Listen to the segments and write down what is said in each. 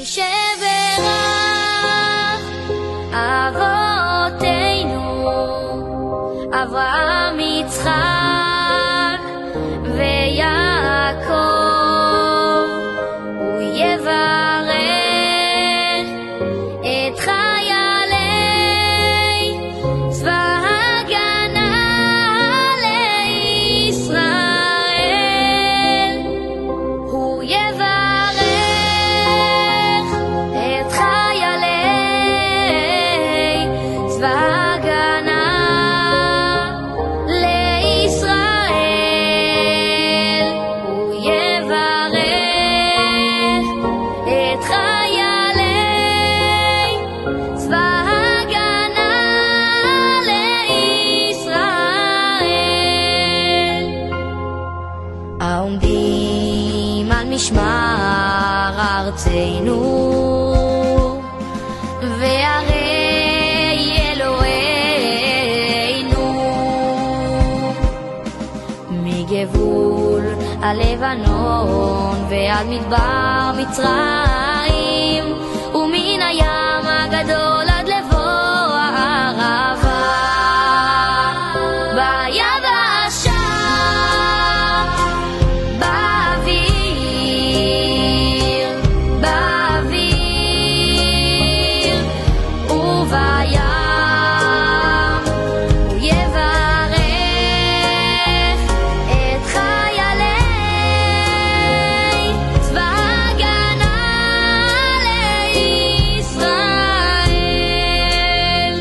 שברך אבותינו אברהם יצחק ויעקב, הוא יברך את חיילי צבא הגנה לישראל, הוא יברך את חיילי צבא הגנה לישראל, הוא יברך את חיילי צבא הגנה לישראל, העומדים על משמר ארצנו וערי אלוהינו, מגבול הלבנון ועד מדבר מצרים, ומן הים הגדול עד לבוא הערבה, ביבשה באוויר ובים, הוא יברך את חיילי צבא הגנה לישראל,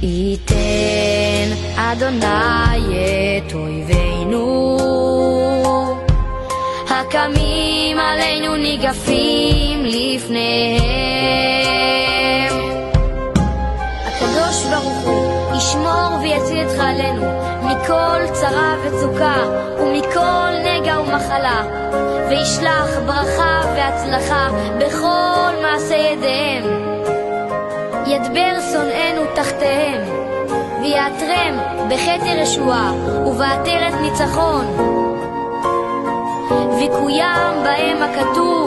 ייתן אדוני את אויבינו הקמים עלינו ניגפים לפניהם. הקדוש ברוך הוא ישמור ויציל את חיילינו מכל צרה וצוקה ומכל נגע ומחלה, וישלח ברכה והצלחה בכל מעשה ידיהם, ידבר שונאינו תחתיהם, ויעטרם בכתר ישועה ובעטרת ניצחון, ויקוים בהם הכתוב